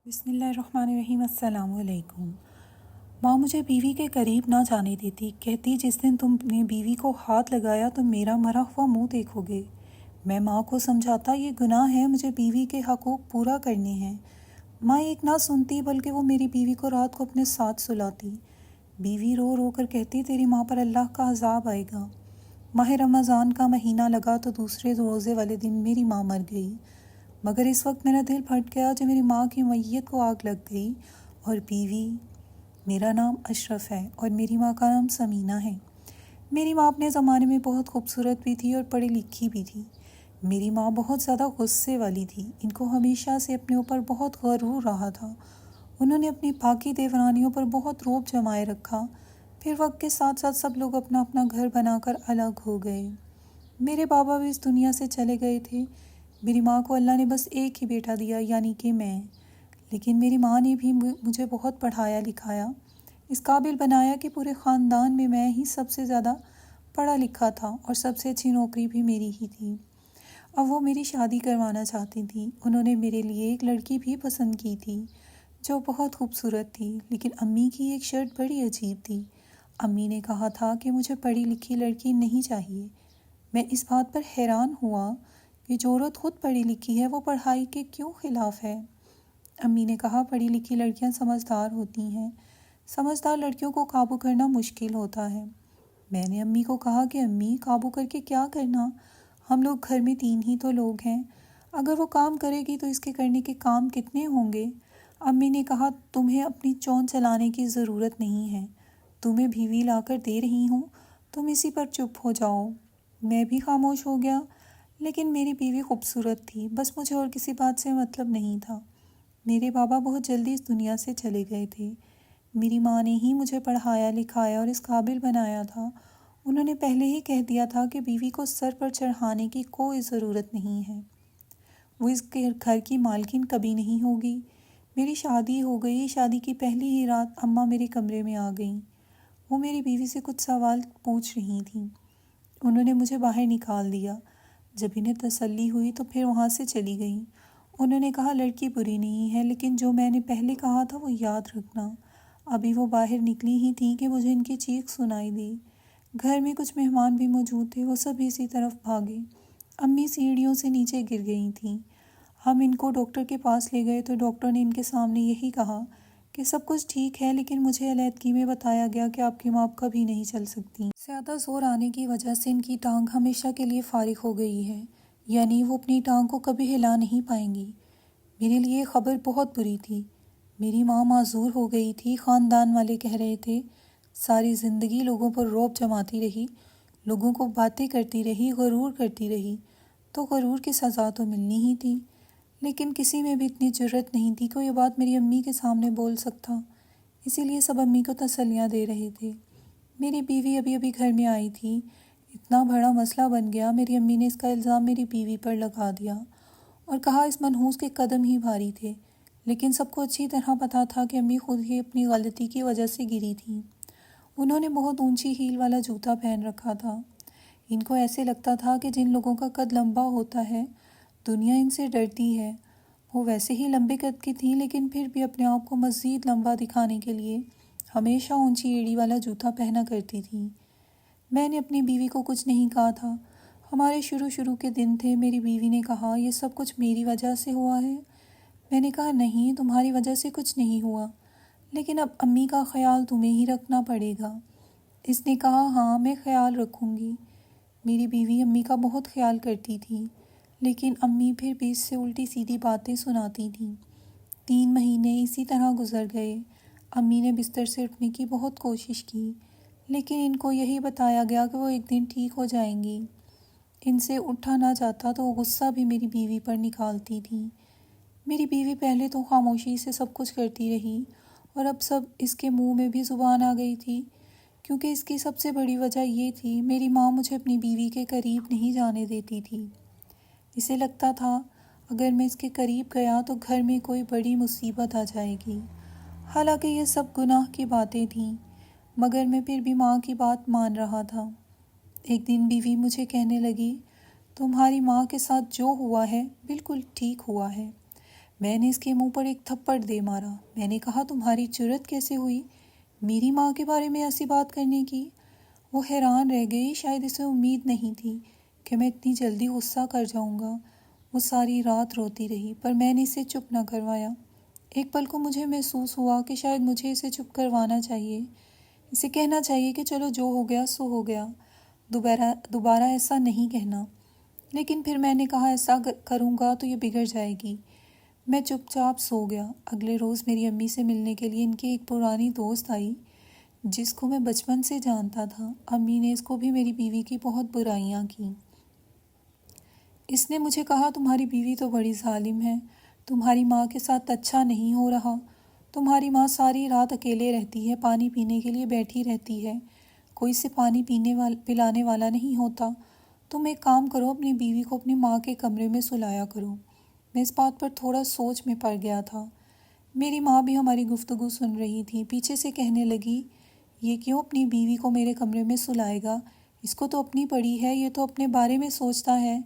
بسم اللہ الرحمن الرحیم۔ السلام علیکم۔ ماں مجھے بیوی کے قریب نہ جانے دیتی، کہتی جس دن تم نے بیوی کو ہاتھ لگایا تو میرا مرا ہوا منہ دیکھو گے۔ میں ماں کو سمجھاتا یہ گناہ ہے، مجھے بیوی کے حقوق پورا کرنے ہیں۔ ماں ایک نہ سنتی بلکہ وہ میری بیوی کو رات کو اپنے ساتھ سلاتی۔ بیوی رو رو کر کہتی تیری ماں پر اللہ کا عذاب آئے گا۔ ماہ رمضان کا مہینہ لگا تو دوسرے روزے والے دن میری ماں مر گئی، مگر اس وقت میرا دل پھٹ گیا جب میری ماں کی میت کو آگ لگ گئی۔ اور بیوی، میرا نام اشرف ہے اور میری ماں کا نام سمینہ ہے۔ میری ماں اپنے زمانے میں بہت خوبصورت بھی تھی اور پڑھی لکھی بھی تھی۔ میری ماں بہت زیادہ غصے والی تھی، ان کو ہمیشہ سے اپنے اوپر بہت غرور رہا تھا۔ انہوں نے اپنی باقی دیورانیوں پر بہت رعب جمائے رکھا۔ پھر وقت کے ساتھ ساتھ سب لوگ اپنا اپنا گھر بنا کر الگ ہو گئے۔ میرے بابا بھی اس دنیا سے چلے گئے تھے۔ میری ماں کو اللہ نے بس ایک ہی بیٹا دیا، یعنی کہ میں۔ لیکن میری ماں نے بھی مجھے بہت پڑھایا لکھایا، اس قابل بنایا کہ پورے خاندان میں ہی سب سے زیادہ پڑھا لکھا تھا اور سب سے اچھی نوکری بھی میری ہی تھی۔ اب وہ میری شادی کروانا چاہتی تھی۔ انہوں نے میرے لیے ایک لڑکی بھی پسند کی تھی جو بہت خوبصورت تھی، لیکن امی کی ایک شرط بڑی عجیب تھی۔ امی نے کہا تھا کہ مجھے پڑھی لکھی لڑکی نہیں چاہیے۔ میں اس بات پر حیران ہوا کہ جو عورت خود پڑھی لکھی ہے وہ پڑھائی کے کیوں خلاف ہے؟ امی نے کہا پڑھی لکھی لڑکیاں سمجھدار ہوتی ہیں، سمجھدار لڑکیوں کو قابو کرنا مشکل ہوتا ہے۔ میں نے امی کو کہا کہ امی، قابو کر کے کیا کرنا؟ ہم لوگ گھر میں 3 ہی تو لوگ ہیں، اگر وہ کام کرے گی تو اس کے کرنے کے کام کتنے ہوں گے؟ امی نے کہا تمہیں اپنی چون چلانے کی ضرورت نہیں ہے، تمہیں بیوی لا کر دے رہی ہوں، تم اسی پر چپ ہو جاؤ۔ میں بھی خاموش ہو گیا، لیکن میری بیوی خوبصورت تھی، بس مجھے اور کسی بات سے مطلب نہیں تھا۔ میرے بابا بہت جلدی اس دنیا سے چلے گئے تھے۔ میری ماں نے ہی مجھے پڑھایا لکھایا اور اس قابل بنایا تھا۔ انہوں نے پہلے ہی کہہ دیا تھا کہ بیوی کو سر پر چڑھانے کی کوئی ضرورت نہیں ہے، وہ اس کے گھر کی مالکن کبھی نہیں ہوگی۔ میری شادی ہو گئی، شادی کی پہلی ہی رات اماں میرے کمرے میں آ گئیں۔ وہ میری بیوی سے کچھ سوال پوچھ رہی تھیں۔ انہوں نے مجھے باہر نکال دیا۔ جب انہیں تسلی ہوئی تو پھر وہاں سے چلی گئیں۔ انہوں نے کہا لڑکی بری نہیں ہے، لیکن جو میں نے پہلے کہا تھا وہ یاد رکھنا۔ ابھی وہ باہر نکلی ہی تھیں کہ مجھے ان کی چیخ سنائی دی۔ گھر میں کچھ مہمان بھی موجود تھے، وہ سب اسی طرف بھاگے۔ امی سیڑھیوں سے نیچے گر گئی تھیں۔ ہم ان کو ڈاکٹر کے پاس لے گئے تو ڈاکٹر نے ان کے سامنے یہی کہا کہ سب کچھ ٹھیک ہے، لیکن مجھے علیحدگی میں بتایا گیا کہ آپ کی ماں اب کبھی نہیں چل سکتی۔ زیادہ زور آنے کی وجہ سے ان کی ٹانگ ہمیشہ کے لیے فارغ ہو گئی ہے، یعنی وہ اپنی ٹانگ کو کبھی ہلا نہیں پائیں گی۔ میرے لیے خبر بہت بری تھی۔ میری ماں معذور ہو گئی تھی، خاندان والے کہہ رہے تھے۔ ساری زندگی لوگوں پر رعب جماتی رہی، لوگوں کو باتیں کرتی رہی، غرور کرتی رہی، تو غرور کی سزا تو ملنی ہی تھی۔ لیکن کسی میں بھی اتنی جرأت نہیں تھی کہ وہ یہ بات میری امی کے سامنے بول سکتا، اسی لیے سب امی کو تسلیاں دے رہے تھے۔ میری بیوی ابھی ابھی گھر میں آئی تھی، اتنا بڑا مسئلہ بن گیا، میری امی نے اس کا الزام میری بیوی پر لگا دیا اور کہا اس منحوس کے قدم ہی بھاری تھے، لیکن سب کو اچھی طرح پتہ تھا کہ امی خود ہی اپنی غلطی کی وجہ سے گری تھیں۔ انہوں نے بہت اونچی ہیل والا جوتا پہن رکھا تھا۔ ان کو ایسے لگتا تھا کہ جن لوگوں کا قد لمبا ہوتا ہے دنیا ان سے ڈرتی ہے۔ وہ ویسے ہی لمبے قد کی تھیں، لیکن پھر بھی اپنے آپ کو مزید لمبا دکھانے کے لیے ہمیشہ اونچی ایڑی والا جوتا پہنا کرتی تھیں۔ میں نے اپنی بیوی کو کچھ نہیں کہا تھا۔ ہمارے شروع کے دن تھے۔ میری بیوی نے کہا یہ سب کچھ میری وجہ سے ہوا ہے۔ میں نے کہا نہیں، تمہاری وجہ سے کچھ نہیں ہوا، لیکن اب امی کا خیال تمہیں ہی رکھنا پڑے گا۔ اس نے کہا ہاں میں خیال رکھوں گی۔ میری بیوی امی کا بہت خیال کرتی تھی، لیکن امی پھر بھی اس سے الٹی سیدھی باتیں سناتی تھیں۔ 3 مہینے اسی طرح گزر گئے۔ امی نے بستر سے اٹھنے کی بہت کوشش کی، لیکن ان کو یہی بتایا گیا کہ وہ ایک دن ٹھیک ہو جائیں گی۔ ان سے اٹھا نہ جاتا تو وہ غصہ بھی میری بیوی پر نکالتی تھیں۔ میری بیوی پہلے تو خاموشی سے سب کچھ کرتی رہی، اور اب سب اس کے منہ میں بھی زبان آ گئی تھی، کیونکہ اس کی سب سے بڑی وجہ یہ تھی میری ماں مجھے اپنی بیوی کے قریب نہیں جانے دیتی تھی۔ اسے لگتا تھا اگر میں اس کے قریب گیا تو گھر میں کوئی بڑی مصیبت آ جائے گی۔ حالانکہ یہ سب گناہ کی باتیں تھیں، مگر میں پھر بھی ماں کی بات مان رہا تھا۔ ایک دن بیوی مجھے کہنے لگی تمہاری ماں کے ساتھ جو ہوا ہے بالکل ٹھیک ہوا ہے۔ میں نے اس کے منہ پر ایک تھپڑ دے مارا۔ میں نے کہا تمہاری جرأت کیسے ہوئی میری ماں کے بارے میں ایسی بات کرنے کی؟ وہ حیران رہ گئی، شاید اسے امید نہیں تھی کہ میں اتنی جلدی غصہ کر جاؤں گا۔ وہ ساری رات روتی رہی پر میں نے اسے چپ نہ کروایا۔ ایک پل کو مجھے محسوس ہوا کہ شاید مجھے اسے چپ کروانا چاہیے، اسے کہنا چاہیے کہ چلو جو ہو گیا سو ہو گیا، دوبارہ ایسا نہیں کہنا۔ لیکن پھر میں نے کہا ایسا کروں گا تو یہ بگڑ جائے گی۔ میں چپ چاپ سو گیا۔ اگلے روز میری امی سے ملنے کے لیے ان کی ایک پرانی دوست آئی جس کو میں بچپن سے جانتا تھا۔ امی نے اس کو بھی میری بیوی کی بہت برائیاں کیں۔ اس نے مجھے کہا تمہاری بیوی تو بڑی ظالم ہے، تمہاری ماں کے ساتھ اچھا نہیں ہو رہا، تمہاری ماں ساری رات اکیلے رہتی ہے، پانی پینے کے لیے بیٹھی رہتی ہے، کوئی سے پانی پلانے والا نہیں ہوتا۔ تم ایک کام کرو، اپنی بیوی کو اپنی ماں کے کمرے میں سلایا کرو۔ میں اس بات پر تھوڑا سوچ میں پڑ گیا تھا۔ میری ماں بھی ہماری گفتگو سن رہی تھی، پیچھے سے کہنے لگی یہ کیوں اپنی بیوی کو میرے کمرے میں سلائے گا، اس کو تو اپنی پڑی ہے، یہ تو اپنے بارے میں سوچتا ہے۔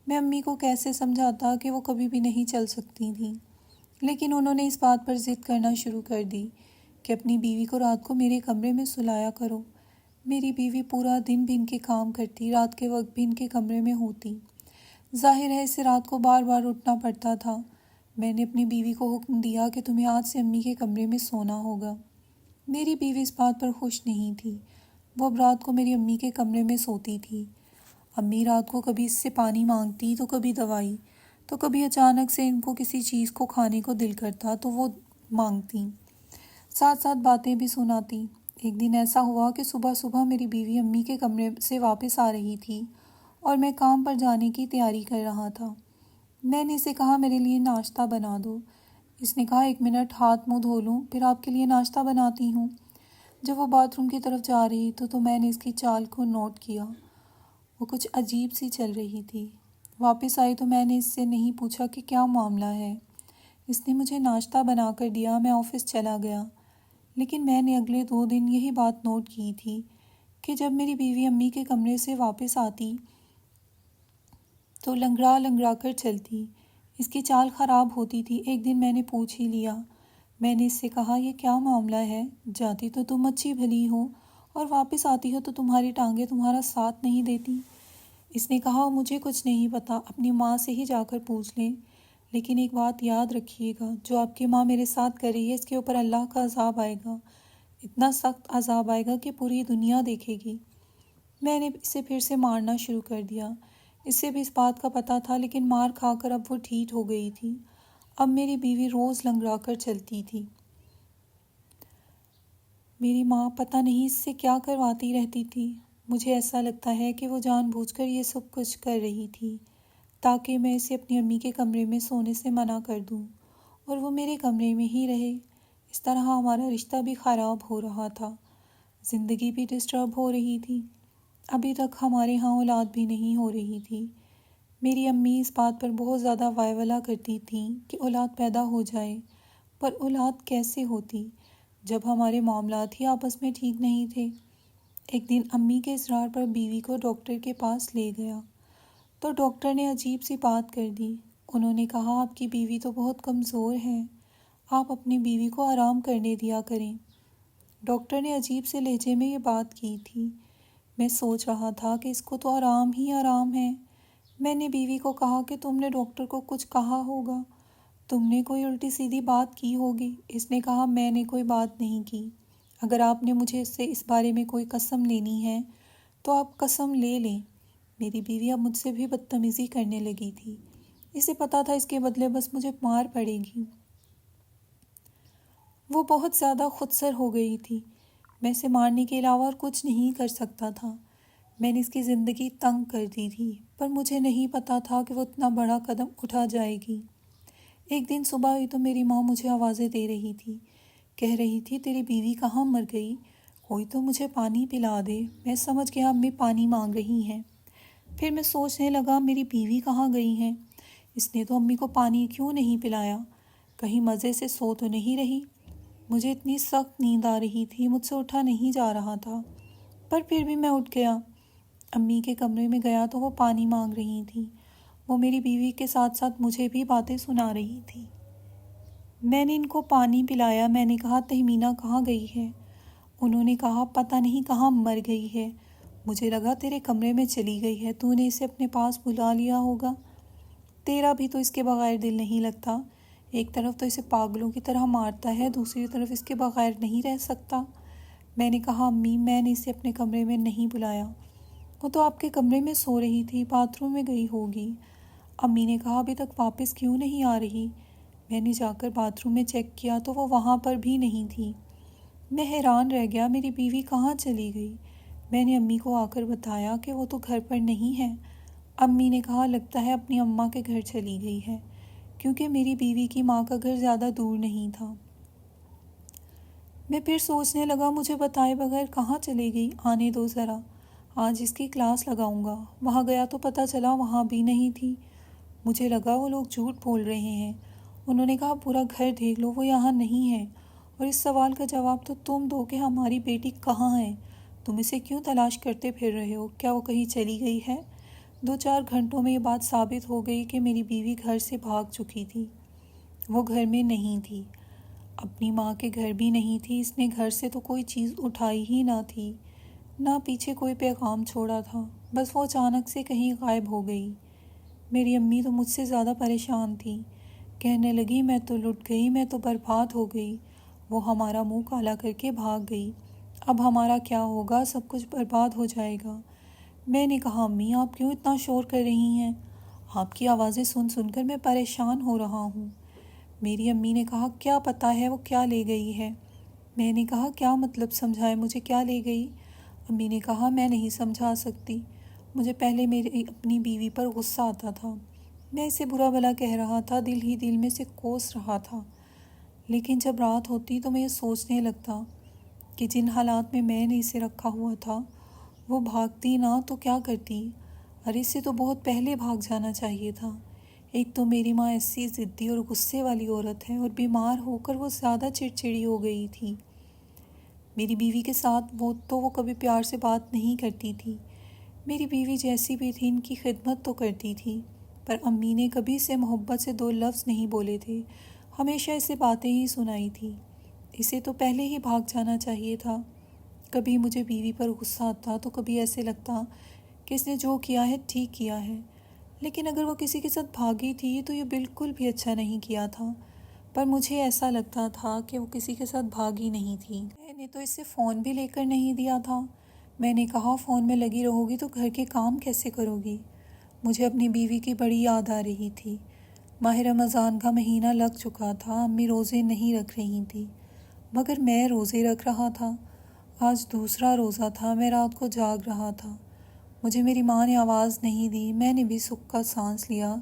میں امی کو کیسے سمجھاتا کہ وہ کبھی بھی نہیں چل سکتی تھیں، لیکن انہوں نے اس بات پر ضد کرنا شروع کر دی کہ اپنی بیوی کو رات کو میرے کمرے میں سلایا کرو۔ میری بیوی پورا دن بھی ان کے کام کرتی، رات کے وقت بھی ان کے کمرے میں ہوتی۔ ظاہر ہے اسے رات کو بار بار اٹھنا پڑتا تھا۔ میں نے اپنی بیوی کو حکم دیا کہ تمہیں آج سے امی کے کمرے میں سونا ہوگا۔ میری بیوی اس بات پر خوش نہیں تھی۔ وہ اب رات کو میری امی کے کمرے میں سوتی تھی۔ امی رات کو کبھی اس سے پانی مانگتی تو کبھی دوائی، تو کبھی اچانک سے ان کو کسی چیز کو کھانے کو دل کرتا تو وہ مانگتی، ساتھ ساتھ باتیں بھی سناتی۔ ایک دن ایسا ہوا کہ صبح صبح میری بیوی امی کے کمرے سے واپس آ رہی تھی اور میں کام پر جانے کی تیاری کر رہا تھا۔ میں نے اسے کہا میرے لیے ناشتہ بنا دو۔ اس نے کہا 1 منٹ ہاتھ منہ دھو لوں پھر آپ کے لیے ناشتہ بناتی ہوں۔ جب وہ باتھ روم کی طرف جا رہی تو میں نے اس کی چال کو نوٹ کیا، وہ کچھ عجیب سی چل رہی تھی۔ واپس آئی تو میں نے اس سے نہیں پوچھا کہ کیا معاملہ ہے۔ اس نے مجھے ناشتہ بنا کر دیا، میں آفس چلا گیا۔ لیکن میں نے اگلے 2 دن یہی بات نوٹ کی تھی کہ جب میری بیوی امی کے کمرے سے واپس آتی تو لنگڑا لنگڑا کر چلتی، اس کی چال خراب ہوتی تھی۔ ایک دن میں نے پوچھ ہی لیا، میں نے اس سے کہا یہ کیا معاملہ ہے، جاتی تو تم اچھی بھلی ہو اور واپس آتی ہو تو تمہاری ٹانگیں تمہارا ساتھ نہیں دیتی۔ اس نے کہا مجھے کچھ نہیں پتا، اپنی ماں سے ہی جا کر پوچھ لیں، لیکن ایک بات یاد رکھیے گا، جو آپ کی ماں میرے ساتھ کر رہی ہے اس کے اوپر اللہ کا عذاب آئے گا، اتنا سخت عذاب آئے گا کہ پوری دنیا دیکھے گی۔ میں نے اسے پھر سے مارنا شروع کر دیا۔ اس سے بھی اس بات کا پتہ تھا، لیکن مار کھا کر اب وہ ٹھیٹ ہو گئی تھی۔ اب میری بیوی روز لنگڑا کر چلتی تھی۔ میری ماں پتہ نہیں اس سے کیا کرواتی رہتی تھی۔ مجھے ایسا لگتا ہے کہ وہ جان بوجھ کر یہ سب کچھ کر رہی تھی تاکہ میں اسے اپنی امی کے کمرے میں سونے سے منع کر دوں اور وہ میرے کمرے میں ہی رہے۔ اس طرح ہمارا رشتہ بھی خراب ہو رہا تھا، زندگی بھی ڈسٹرب ہو رہی تھی۔ ابھی تک ہمارے ہاں اولاد بھی نہیں ہو رہی تھی۔ میری امی اس بات پر بہت زیادہ وائولہ کرتی تھیں کہ اولاد پیدا ہو جائے، پر اولاد کیسے ہوتی جب ہمارے معاملات ہی آپس میں ٹھیک نہیں تھے۔ ایک دن امی کے اصرار پر بیوی کو ڈاکٹر کے پاس لے گیا تو ڈاکٹر نے عجیب سی بات کر دی۔ انہوں نے کہا آپ کی بیوی تو بہت کمزور ہے، آپ اپنی بیوی کو آرام کرنے دیا کریں۔ ڈاکٹر نے عجیب سے لہجے میں یہ بات کی تھی۔ میں سوچ رہا تھا کہ اس کو تو آرام ہی آرام ہے۔ میں نے بیوی کو کہا کہ تم نے ڈاکٹر کو کچھ کہا ہوگا، تم نے کوئی الٹی سیدھی بات کی ہوگی۔ اس نے کہا میں نے کوئی بات نہیں کی، اگر آپ نے مجھے اس سے اس بارے میں کوئی قسم لینی ہے تو آپ قسم لے لیں۔ میری بیوی اب مجھ سے بھی بدتمیزی کرنے لگی تھی، اسے پتا تھا اس کے بدلے بس مجھے مار پڑے گی۔ وہ بہت زیادہ خودسر ہو گئی تھی، میں اسے مارنے کے علاوہ اور کچھ نہیں کر سکتا تھا۔ میں نے اس کی زندگی تنگ کر دی تھی، پر مجھے نہیں پتا تھا کہ وہ اتنا بڑا قدم اٹھا جائے گی۔ ایک دن صبح ہوئی تو میری ماں مجھے آوازیں دے رہی تھی، کہہ رہی تھی تیری بیوی کہاں مر گئی، کوئی تو مجھے پانی پلا دے۔ میں سمجھ گیا امی پانی مانگ رہی ہیں۔ پھر میں سوچنے لگا میری بیوی کہاں گئی ہیں، اس نے تو امی کو پانی کیوں نہیں پلایا، کہیں مزے سے سو تو نہیں رہی۔ مجھے اتنی سخت نیند آ رہی تھی، مجھ سے اٹھا نہیں جا رہا تھا، پر پھر بھی میں اٹھ گیا۔ امی کے کمرے میں گیا تو وہ پانی مانگ رہی تھیں، وہ میری بیوی کے ساتھ ساتھ مجھے بھی باتیں سنا رہی تھی۔ میں نے ان کو پانی پلایا۔ میں نے کہا تہمینہ کہاں گئی ہے؟ انہوں نے کہا پتہ نہیں کہاں مر گئی ہے، مجھے لگا تیرے کمرے میں چلی گئی ہے، تو نے اسے اپنے پاس بلا لیا ہوگا۔ تیرا بھی تو اس کے بغیر دل نہیں لگتا، ایک طرف تو اسے پاگلوں کی طرح مارتا ہے، دوسری طرف اس کے بغیر نہیں رہ سکتا۔ میں نے کہا امی میں نے اسے اپنے کمرے میں نہیں بلایا، وہ تو آپ کے کمرے میں سو رہی تھی، باتھ روم میں گئی ہوگی۔ امی نے کہا ابھی تک واپس کیوں نہیں آ رہی؟ میں نے جا کر باتھ روم میں چیک کیا تو وہ وہاں پر بھی نہیں تھی۔ میں حیران رہ گیا، میری بیوی کہاں چلی گئی؟ میں نے امی کو آ کر بتایا کہ وہ تو گھر پر نہیں ہے۔ امی نے کہا لگتا ہے اپنی اماں کے گھر چلی گئی ہے، کیونکہ میری بیوی کی ماں کا گھر زیادہ دور نہیں تھا۔ میں پھر سوچنے لگا مجھے بتائے بغیر کہاں چلی گئی، آنے دو ذرا، آج اس کی کلاس لگاؤں گا۔ وہاں گیا تو پتہ چلا وہاں بھی نہیں تھی۔ مجھے لگا وہ لوگ جھوٹ بول رہے ہیں۔ انہوں نے کہا پورا گھر دیکھ لو، وہ یہاں نہیں ہے، اور اس سوال کا جواب تو تم دو کہ ہماری بیٹی کہاں ہے؟ تم اسے کیوں تلاش کرتے پھر رہے ہو؟ کیا وہ کہیں چلی گئی ہے؟ 2-4 گھنٹوں میں یہ بات ثابت ہو گئی کہ میری بیوی گھر سے بھاگ چکی تھی، وہ گھر میں نہیں تھی، اپنی ماں کے گھر بھی نہیں تھی، اس نے گھر سے تو کوئی چیز اٹھائی ہی نہ تھی، نہ پیچھے کوئی پیغام چھوڑا تھا، بس وہ اچانک سے کہیں غائب ہو گئی۔ میری امی تو مجھ سے زیادہ پریشان تھی، کہنے لگی میں تو لٹ گئی، میں تو برباد ہو گئی، وہ ہمارا منہ کالا کر کے بھاگ گئی، اب ہمارا کیا ہوگا؟ سب کچھ برباد ہو جائے گا۔ میں نے کہا امی آپ کیوں اتنا شور کر رہی ہیں؟ آپ کی آوازیں سن سن کر میں پریشان ہو رہا ہوں۔ میری امی نے کہا کیا پتہ ہے وہ کیا لے گئی ہے؟ میں نے کہا کیا مطلب سمجھائے مجھے، کیا لے گئی؟ امی نے کہا میں نہیں سمجھا سکتی، مجھے پہلے میری اپنی بیوی پر غصہ آتا تھا، میں اسے برا بھلا کہہ رہا تھا، دل ہی دل میں سے کوس رہا تھا، لیکن جب رات ہوتی تو میں یہ سوچنے لگتا کہ جن حالات میں نے اسے رکھا ہوا تھا وہ بھاگتی نہ تو کیا کرتی، اور اسے تو بہت پہلے بھاگ جانا چاہیے تھا۔ ایک تو میری ماں ایسی ضدی اور غصے والی عورت ہے، اور بیمار ہو کر وہ زیادہ چڑچڑی ہو گئی تھی۔ میری بیوی کے ساتھ وہ کبھی پیار سے بات نہیں کرتی تھی، میری بیوی جیسی بھی تھی ان کی خدمت تو کرتی تھی، پر امی نے کبھی اسے محبت سے 2 لفظ نہیں بولے تھے، ہمیشہ اسے باتیں ہی سنائی تھی۔ اسے تو پہلے ہی بھاگ جانا چاہیے تھا۔ کبھی مجھے بیوی پر غصہ آتا تو کبھی ایسے لگتا کہ اس نے جو کیا ہے ٹھیک کیا ہے، لیکن اگر وہ کسی کے ساتھ بھاگی تھی تو یہ بالکل بھی اچھا نہیں کیا تھا، پر مجھے ایسا لگتا تھا کہ وہ کسی کے ساتھ بھاگی نہیں تھی۔ میں نے تو اسے فون بھی لے کر نہیں دیا تھا، میں نے کہا فون میں لگی رہو گی تو گھر کے کام کیسے کرو گی؟ مجھے اپنی بیوی کی بڑی یاد آ رہی تھی۔ ماہ رمضان کا مہینہ لگ چکا تھا، امی روزے نہیں رکھ رہی تھی، مگر میں روزے رکھ رہا تھا۔ آج دوسرا روزہ تھا، میں رات کو جاگ رہا تھا، مجھے میری ماں نے آواز نہیں دی، میں نے بھی سکھ کا سانس لیا۔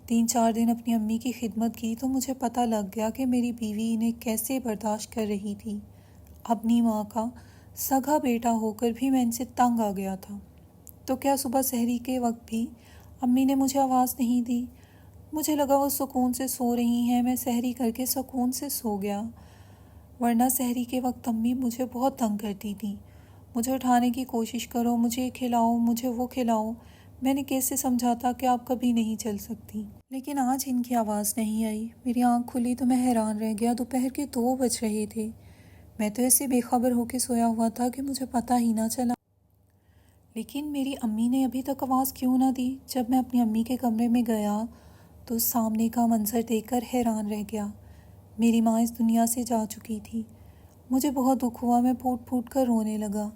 3-4 دن اپنی امی کی خدمت کی تو مجھے پتہ لگ گیا کہ میری بیوی انہیں کیسے برداشت کر رہی تھی۔ اپنی ماں کا سگا بیٹا ہو کر بھی میں ان سے تنگ آ گیا تھا، تو کیا صبح سحری کے وقت بھی امی نے مجھے آواز نہیں دی؟ مجھے لگا وہ سکون سے سو رہی ہیں، میں سحری کر کے سکون سے سو گیا، ورنہ سحری کے وقت امی مجھے بہت تنگ کرتی تھیں، مجھے اٹھانے کی کوشش کرو، مجھے یہ کھلاؤ، مجھے وہ کھلاؤ، میں نے کیسے سمجھاتا کہ آپ کبھی نہیں چل سکتی، لیکن آج ان کی آواز نہیں آئی۔ میری آنکھ کھلی تو میں حیران رہ گیا، دوپہر کے 2 بج رہے تھے، میں تو ایسے بے خبر ہو کے سویا ہوا تھا کہ مجھے پتہ ہی نہ چلا۔ لیکن میری امی نے ابھی تک آواز کیوں نہ دی؟ جب میں اپنی امی کے کمرے میں گیا تو سامنے کا منظر دیکھ کر حیران رہ گیا۔ میری ماں اس دنیا سے جا چکی تھی، مجھے بہت دکھ ہوا، میں پھوٹ پھوٹ کر رونے لگا،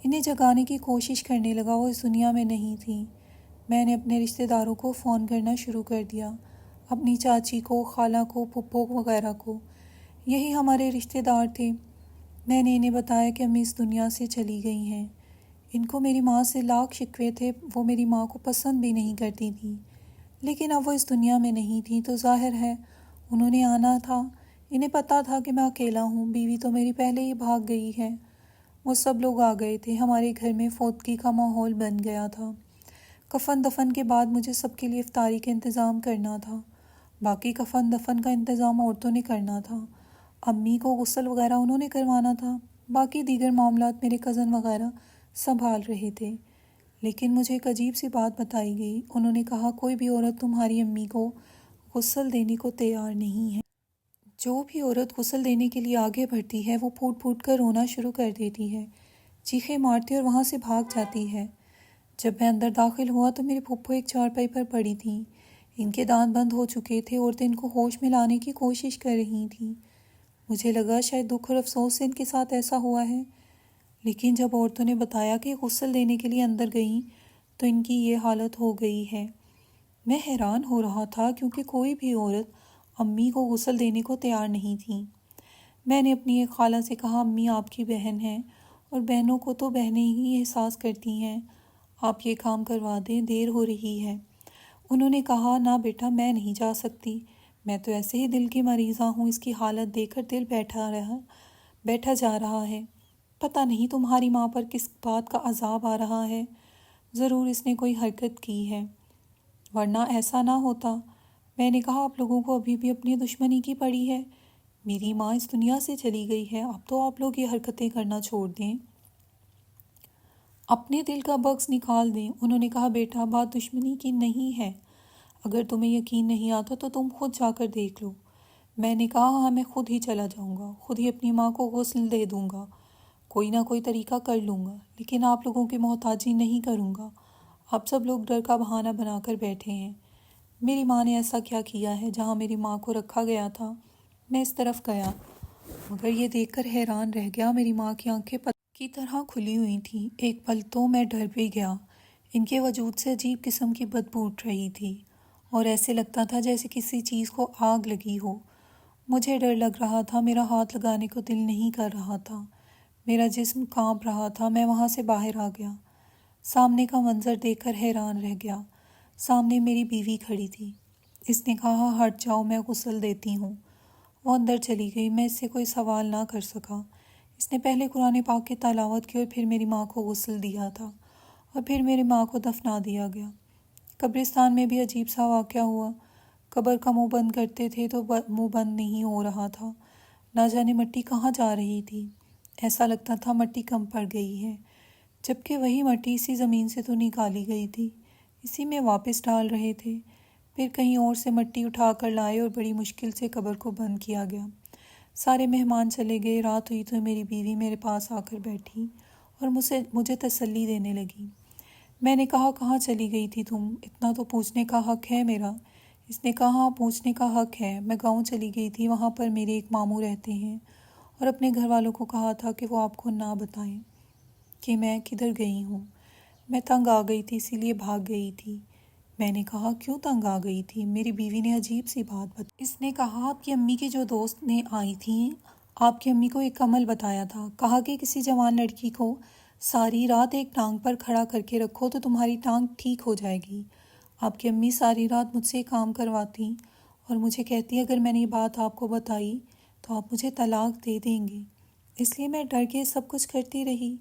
انہیں جگانے کی کوشش کرنے لگا، وہ اس دنیا میں نہیں تھی۔ میں نے اپنے رشتہ داروں کو فون کرنا شروع کر دیا، اپنی چاچی کو، خالہ کو، پھپھو وغیرہ کو، یہی ہمارے رشتہ دار تھے۔ میں نے انہیں بتایا کہ امی اس دنیا سے چلی گئی ہیں، ان کو میری ماں سے لاکھ شکوے تھے، وہ میری ماں کو پسند بھی نہیں کرتی تھی، لیکن اب وہ اس دنیا میں نہیں تھی تو ظاہر ہے انہوں نے آنا تھا، انہیں پتہ تھا کہ میں اکیلا ہوں، بیوی تو میری پہلے ہی بھاگ گئی ہے۔ وہ سب لوگ آ گئے تھے، ہمارے گھر میں فوتگی کا ماحول بن گیا تھا۔ کفن دفن کے بعد مجھے سب کے لیے افطاری کا انتظام کرنا تھا، باقی کفن دفن کا انتظام عورتوں نے کرنا تھا، امی کو غسل وغیرہ انہوں نے کروانا تھا، باقی دیگر معاملات میرے کزن وغیرہ سنبھال رہے تھے۔ لیکن مجھے ایک عجیب سی بات بتائی گئی، انہوں نے کہا کوئی بھی عورت تمہاری امی کو غسل دینے کو تیار نہیں ہے، جو بھی عورت غسل دینے کے لیے آگے بڑھتی ہے وہ پھوٹ پھوٹ کر رونا شروع کر دیتی ہے، چیخیں مارتی اور وہاں سے بھاگ جاتی ہے۔ جب میں اندر داخل ہوا تو میرے پھپھو ایک چارپائی پر پڑی تھیں۔ ان کے دانت بند ہو چکے تھے، عورتیں ان کو ہوش میں لانے کی کوشش کر رہی تھیں۔ مجھے لگا شاید دکھ اور افسوس سے ان کے ساتھ ایسا ہوا ہے، لیکن جب عورتوں نے بتایا کہ غسل دینے کے لیے اندر گئیں تو ان کی یہ حالت ہو گئی ہے۔ میں حیران ہو رہا تھا کیونکہ کوئی بھی عورت امی کو غسل دینے کو تیار نہیں تھی۔ میں نے اپنی ایک خالہ سے کہا، امی آپ کی بہن ہیں اور بہنوں کو تو بہنیں ہی احساس کرتی ہیں، آپ یہ کام کروا دیں، دیر ہو رہی ہے۔ انہوں نے کہا، نہ بیٹا میں نہیں جا سکتی، میں تو ایسے ہی دل کی مریضہ ہوں، اس کی حالت دیکھ کر دل بیٹھا جا رہا ہے۔ پتہ نہیں تمہاری ماں پر کس بات کا عذاب آ رہا ہے، ضرور اس نے کوئی حرکت کی ہے، ورنہ ایسا نہ ہوتا۔ میں نے کہا، آپ لوگوں کو ابھی بھی اپنی دشمنی کی پڑی ہے، میری ماں اس دنیا سے چلی گئی ہے، اب تو آپ لوگ یہ حرکتیں کرنا چھوڑ دیں، اپنے دل کا بغض نکال دیں۔ انہوں نے کہا، بیٹا بات دشمنی کی نہیں ہے، اگر تمہیں یقین نہیں آتا تو تم خود جا کر دیکھ لو۔ میں نے کہا، ہاں میں خود ہی چلا جاؤں گا، خود ہی اپنی ماں کو غسل دے دوں گا، کوئی نہ کوئی طریقہ کر لوں گا، لیکن آپ لوگوں کی محتاجی نہیں کروں گا۔ آپ سب لوگ ڈر کا بہانہ بنا کر بیٹھے ہیں۔ میری ماں نے ایسا کیا کیا ہے؟ جہاں میری ماں کو رکھا گیا تھا میں اس طرف گیا، مگر یہ دیکھ کر حیران رہ گیا، میری ماں کی آنکھیں پتھر کی طرح کھلی ہوئی تھیں۔ ایک پل تو میں ڈر بھی گیا، ان کے وجود سے عجیب قسم کی بدبو اٹھ رہی تھی اور ایسے لگتا تھا جیسے کسی چیز کو آگ لگی ہو۔ مجھے ڈر لگ رہا تھا، میرا ہاتھ لگانے کو دل نہیں کر رہا تھا، میرا جسم کانپ رہا تھا۔ میں وہاں سے باہر آ گیا، سامنے کا منظر دیکھ کر حیران رہ گیا۔ سامنے میری بیوی کھڑی تھی۔ اس نے کہا، ہٹ جاؤ میں غسل دیتی ہوں۔ وہ اندر چلی گئی، میں اس سے کوئی سوال نہ کر سکا۔ اس نے پہلے قرآن پاک کی تلاوت کی اور پھر میری ماں کو غسل دیا تھا اور پھر میری ماں کو دفنا دیا گیا۔ قبرستان میں بھی عجیب سا واقعہ ہوا، قبر کا منہ بند کرتے تھے تو منہ بند نہیں ہو رہا تھا، نہ جانے مٹی کہاں جا رہی تھی، ایسا لگتا تھا مٹی کم پڑ گئی ہے، جبکہ وہی مٹی اسی زمین سے تو نکالی گئی تھی، اسی میں واپس ڈال رہے تھے۔ پھر کہیں اور سے مٹی اٹھا کر لائے اور بڑی مشکل سے قبر کو بند کیا گیا۔ سارے مہمان چلے گئے، رات ہوئی تو میری بیوی میرے پاس آ کر بیٹھی اور مجھے تسلی دینے لگی۔ میں نے کہا، کہاں چلی گئی تھی تم؟ اتنا تو پوچھنے کا حق ہے میرا۔ اس نے کہا، ہاں پوچھنے کا حق ہے، میں گاؤں چلی گئی تھی، وہاں پر میرے ایک ماموں رہتے ہیں اور اپنے گھر والوں کو کہا تھا کہ وہ آپ کو نہ بتائیں کہ میں کدھر گئی ہوں، میں تنگ آ گئی تھی اسی لیے بھاگ گئی تھی۔ میں نے کہا، کیوں تنگ آ گئی تھی؟ میری بیوی نے عجیب سی بات بتائی۔ اس نے کہا، آپ کی امی کی جو دوست نے آئی تھیں، آپ کی امی کو ایک عمل بتایا تھا، کہا کہ کسی جوان لڑکی کو ساری رات ایک ٹانگ پر کھڑا کر کے رکھو تو تمہاری ٹانگ ٹھیک ہو جائے گی۔ آپ کی امی ساری رات مجھ سے کام کرواتی اور مجھے کہتی اگر میں نے یہ بات آپ کو بتائی تو آپ مجھے طلاق دے دیں گے، اس لیے میں ڈر کے سب کچھ کرتی رہی۔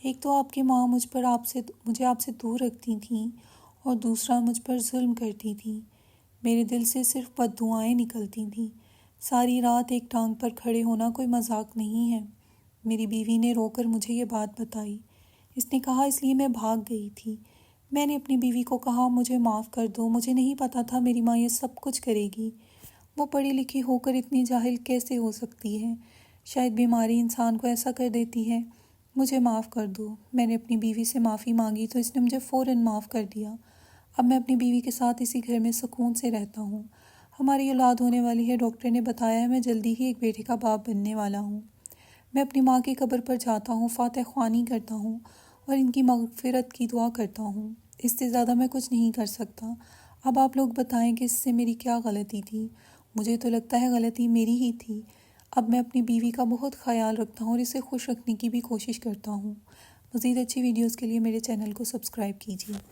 ایک تو آپ کی ماں مجھے آپ سے دور رکھتی تھیں اور دوسرا مجھ پر ظلم کرتی تھیں، میرے دل سے صرف بد دعائیں نکلتی تھیں۔ ساری رات ایک ٹانگ پر کھڑے ہونا کوئی مذاق نہیں ہے۔ میری بیوی نے رو کر مجھے یہ بات بتائی۔ اس نے کہا، اس لیے میں بھاگ گئی تھی۔ میں نے اپنی بیوی کو کہا، مجھے معاف کر دو، مجھے نہیں پتہ تھا میری ماں یہ سب کچھ کرے گی، وہ پڑھی لکھی ہو کر اتنی جاہل کیسے ہو سکتی ہے، شاید بیماری انسان کو ایسا کر دیتی ہے، مجھے معاف کر دو۔ میں نے اپنی بیوی سے معافی مانگی تو اس نے مجھے فوراً معاف کر دیا۔ اب میں اپنی بیوی کے ساتھ اسی گھر میں سکون سے رہتا ہوں۔ ہماری اولاد ہونے والی ہے، ڈاکٹر نے بتایا ہے، میں جلدی ہی ایک بیٹے کا باپ بننے والا ہوں۔ میں اپنی ماں کی قبر پر جاتا ہوں، فاتح خوانی کرتا ہوں اور ان کی مغفرت کی دعا کرتا ہوں، اس سے زیادہ میں کچھ نہیں کر سکتا۔ اب آپ لوگ بتائیں کہ اس سے میری کیا غلطی تھی؟ مجھے تو لگتا ہے غلطی میری ہی تھی۔ اب میں اپنی بیوی کا بہت خیال رکھتا ہوں اور اسے خوش رکھنے کی بھی کوشش کرتا ہوں۔ مزید اچھی ویڈیوز کے لیے میرے چینل کو سبسکرائب کیجیے۔